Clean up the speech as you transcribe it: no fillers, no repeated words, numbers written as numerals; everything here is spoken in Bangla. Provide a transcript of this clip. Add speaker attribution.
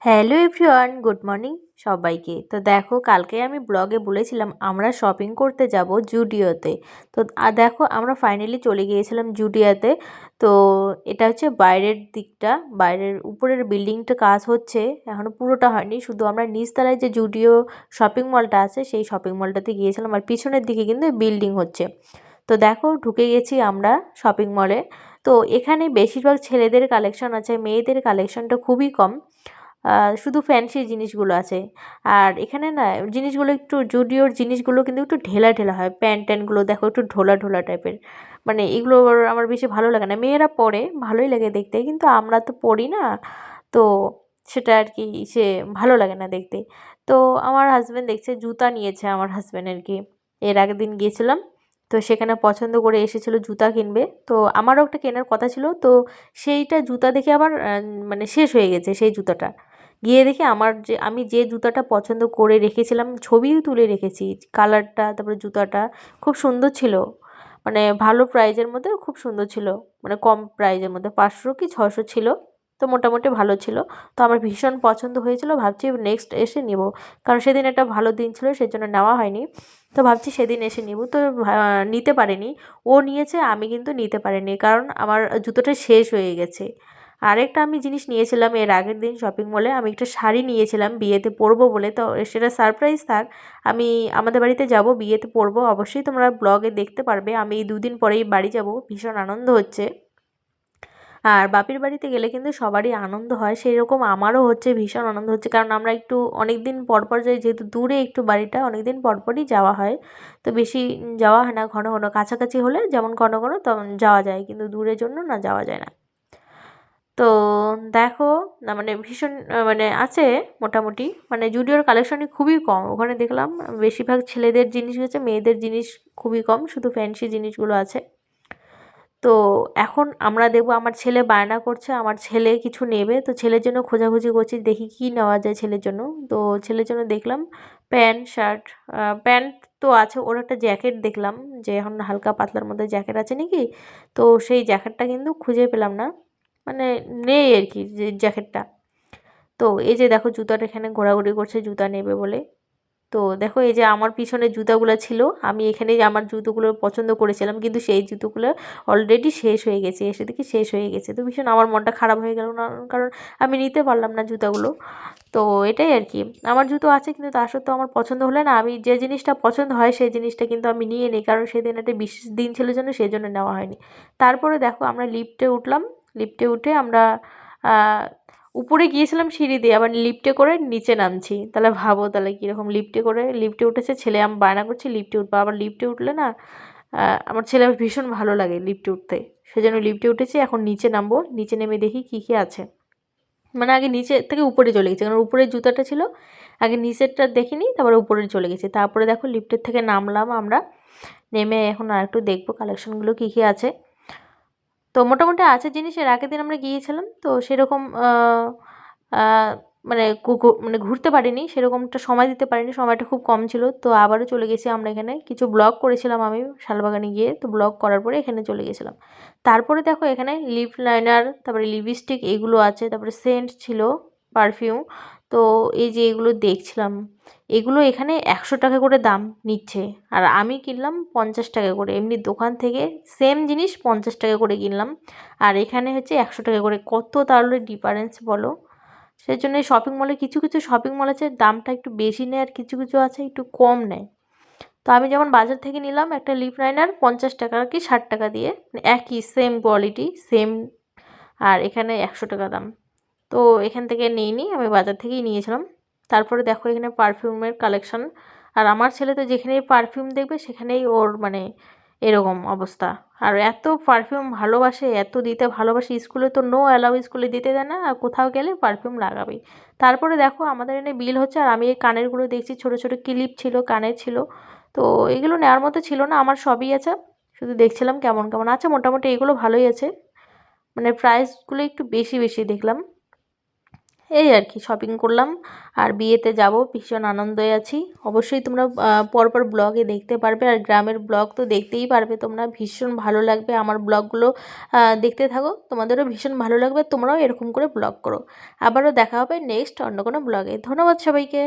Speaker 1: হ্যালো এভরিওয়ান, গুড মর্নিং সবাইকে। তো দেখো, কালকে আমি ব্লগে বলেছিলাম আমরা শপিং করতে যাব জুডিওতে। তো দেখো, আমরা ফাইনালি চলে গিয়েছিলাম জুডিওতে। তো এটা হচ্ছে বাইরের দিকটা, বাইরের উপরের বিল্ডিংটা কাজ হচ্ছে, এখনও পুরোটা হয়নি। শুধু আমরা নিচতলায় যে জুডিও শপিং মলটা আছে সেই শপিং মলটাতে গিয়েছিলাম, আর পিছনের দিকে কিন্তু বিল্ডিং হচ্ছে। তো দেখো, ঢুকে গেছি আমরা শপিং মলে। তো এখানে বেশিরভাগ ছেলেদের কালেকশন আছে, মেয়েদের কালেকশনটা খুবই কম। শুধু ফ্যান্সি জিনিসগুলো আছে। আর এখানে না জিনিসগুলো একটু জুডিওর জিনিসগুলো কিন্তু একটু ঢেলা ঢেলা হয়, প্যান্ট ট্যান্টগুলো দেখো একটু ঢোলা ঢোলা টাইপের। মানে এগুলো আমার বেশি ভালো লাগে না। মেয়েরা পরে ভালোই লাগে দেখতে, কিন্তু আমরা তো পরি না। তো সেটা আর কি, সে ভালো লাগে না দেখতে। তো আমার হাজব্যান্ড দেখছে, জুতা নিয়েছে আমার হাজব্যান্ড আর কি। এর আগের দিন গিয়েছিলাম, তো সেখানে পছন্দ করে এসেছিলো জুতা কিনবে। তো আমারও একটা কেনার কথা ছিল। তো সেইটা জুতা দেখে আবার মানে শেষ হয়ে গেছে সেই জুতাটা। গিয়ে দেখি আমি যে জুতাটা পছন্দ করে রেখেছিলাম, ছবিও তুলে রেখেছি, কালারটা তারপরে জুতাটা খুব সুন্দর ছিল। মানে ভালো প্রাইজের মধ্যে খুব সুন্দর ছিল। মানে কম প্রাইজের মধ্যে 500 কি 600 ছিল। তো মোটামুটি ভালো ছিল। তো আমার ভীষণ পছন্দ হয়েছিল, ভাবছি নেক্সট এসে নিব। কারণ সেদিন একটা ভালো দিন ছিল, সেজন্য নেওয়া হয়নি। তো ভাবছি সেদিন এসে নিব। তো নিতে পারিনি। ও নিয়েছে, আমি কিন্তু নিতে পারিনি, কারণ আমার জুতোটা শেষ হয়ে গেছে। আরেকটা আমি জিনিস নিয়েছিলাম এর আগের দিন শপিং মলে, আমি একটা শাড়ি নিয়েছিলাম বিয়েতে পরবো বলে। তো সেটা সারপ্রাইজ থাক, আমি আমাদের বাড়িতে যাব, বিয়েতে পরবো, অবশ্যই তোমরা ব্লগে দেখতে পারবে। আমি এই 2 দিন পরেই বাড়ি যাব, ভীষণ আনন্দ হচ্ছে। আর বাপের বাড়িতে গেলে কিন্তু সবারই আনন্দ হয়, সেই রকম আমারও হচ্ছে, ভীষণ আনন্দ হচ্ছে। কারণ আমরা একটু অনেক দিন পর পর যাই, যেহেতু দূরে একটু বাড়িটা, অনেক দিন পর পরই যাওয়া হয়। তো বেশি যাওয়া হয় না ঘন ঘন, কাছাকাছি হলে যেমন ঘন ঘন তখন যাওয়া যায়, কিন্তু দূরের জন্য না যাওয়া যায় না। তো দেখো না, মানে ভীষণ মানে আছে মোটামুটি। মানে জুডিওর কালেকশনই খুবই কম ওখানে দেখলাম। বেশিরভাগ ছেলেদের জিনিস হচ্ছে, মেয়েদের জিনিস খুবই কম, শুধু ফ্যান্সি জিনিসগুলো আছে। তো এখন আমরা দেখবো, আমার ছেলে বায়না করছে, আমার ছেলে কিছু নেবে। তো ছেলের জন্য খোঁজাখুঁজি করছি, দেখি কি নেওয়া যায় ছেলের জন্য। তো ছেলের জন্য দেখলাম প্যান্ট শার্ট। প্যান্ট তো আছে, ওর একটা জ্যাকেট দেখলাম, যে এখন হালকা পাতলার মধ্যে জ্যাকেট আছে নাকি। তো সেই জ্যাকেটটা কিন্তু খুঁজে পেলাম না, মানে নেই আর কি যে জ্যাকেটটা। তো এই যে দেখো, জুতাটা এখানে ঘোরাঘুরি করছে জুতা নেবে বলে। তো দেখো, এই যে আমার পিছনে জুতাগুলো ছিল, আমি এখানেই আমার জুতোগুলো পছন্দ করেছিলাম, কিন্তু সেই জুতোগুলো অলরেডি শেষ হয়ে গেছে, এসে দেখি শেষ হয়ে গেছে। তো ভীষণ আমার মনটা খারাপ হয়ে গেল না, কারণ আমি নিতে পারলাম না জুতাগুলো। তো এটাই আর কি, আমার জুতো আছে, কিন্তু তা সত্ত্বেও আমার পছন্দ হলে না, আমি যে জিনিসটা পছন্দ হয় সেই জিনিসটা কিন্তু আমি নিয়ে নিই, কারণ সেদিন একটা বিশেষ দিন ছিল জন্য সেই জন্য নেওয়া হয়নি। তারপরে দেখো, আমরা লিফটে উঠলাম। লিফটে উঠে আমরা উপরে গিয়েছিলাম সিঁড়ি দিয়ে, আবার লিফটে করে নিচে নামছি। তাহলে ভাবো তাহলে কীরকম, লিফটে উঠেছে ছেলে, আমি বায়না করছি লিফটে উঠবো। আবার লিফটে উঠলে না, আমার ছেলে ভীষণ ভালো লাগে লিফটে উঠতে, সেজন্য লিফটে উঠেছি। এখন নিচে নামবো, নিচে নেমে দেখি কী কী আছে। মানে আগে নিচে থেকে উপরে চলে গেছি, কারণ উপরে জুতাটা ছিল। আগে নিচেরটা দেখিনি, তারপরে উপরে চলে গেছি। তারপরে দেখো, লিফটের থেকে নামলাম আমরা। নেমে এখন আর একটু দেখবো কালেকশনগুলো কী কী আছে। তো মোটামুটি আছে জিনিস, এর আগের দিন আমরা গিয়েছিলাম, তো সেরকম আহ, মানে মানে ঘুরতে পারিনি, সেরকমটা সময় দিতে পারিনি, সময়টা খুব কম ছিল। তো আবারও চলে গেছি আমরা, এখানে কিছু ব্লগ করেছিলাম আমি শালবাগানে গিয়ে, তো ব্লগ করার পরে এখানে চলে গেছিলাম। তারপরে দেখো, এখানে লিপ লাইনার, তারপরে লিপস্টিক এগুলো আছে, তারপরে সেন্ট ছিল, পারফিউম। তো এই যে এগুলো দেখছিলাম, এগুলো এখানে 100 টাকা করে দাম নিচ্ছে, আর আমি কিনলাম 50 টাকা করে। এমনি দোকান থেকে সেম জিনিস 50 টাকা করে কিনলাম, আর এখানে হচ্ছে 100 টাকা করে। কত তাহলে ডিফারেন্স বলো। সেই জন্য শপিং মলে কিছু কিছু শপিং মল আছে দামটা একটু বেশি নেয়, আর কিছু কিছু আছে একটু কম নেয়। তো আমি যেমন বাজার থেকে নিলাম একটা লিপ লাইনার 50 টাকা কি 60 টাকা দিয়ে, মানে একই সেম কোয়ালিটি সেম, আর এখানে 100 টাকা দাম। তো এখান থেকে নিইনি, আমি বাজার থেকেই নিয়েছিলাম। তারপরে দেখো, এখানে পারফিউমের কালেকশন। আর আমার ছেলে তো যেখানেই পারফিউম দেখবে সেখানেই ওর মানে এরকম অবস্থা। আর এত পারফিউম ভালোবাসে, এত দিতে ভালোবাসে, স্কুলে তো নো অ্যালাউ, স্কুলে দিতে দেয় না, আর কোথাও গেলে পারফিউম লাগাবেই। তারপরে দেখো, আমাদের এনে বিল হচ্ছে, আর আমি এই কানেরগুলো দেখছি, ছোটো ছোটো ক্লিপ ছিল, কানের ছিল। তো এগুলো নেওয়ার মতো ছিল না, আমার সবই আছে, শুধু দেখছিলাম কেমন কেমন আছে। মোটামুটি এগুলো ভালোই আছে, মানে প্রাইসগুলো একটু বেশি বেশি দেখলাম। এই আর কি শপিং করলাম আর বিয়েতে যাব, ভীষণ আনন্দে আছি। অবশ্যই তোমরা পরপর ব্লগে দেখতে পারবে, আর গ্রামের ব্লগ তো দেখতেই পারবে তোমরা, ভীষণ ভালো লাগবে আমার ব্লগগুলো দেখতে থাকো, তোমাদেরও ভীষণ ভালো লাগবে, তোমরাও এরকম করে ব্লগ করো। আবারও দেখা হবে নেক্সট অন্য কোনো ব্লগে। ধন্যবাদ সবাইকে।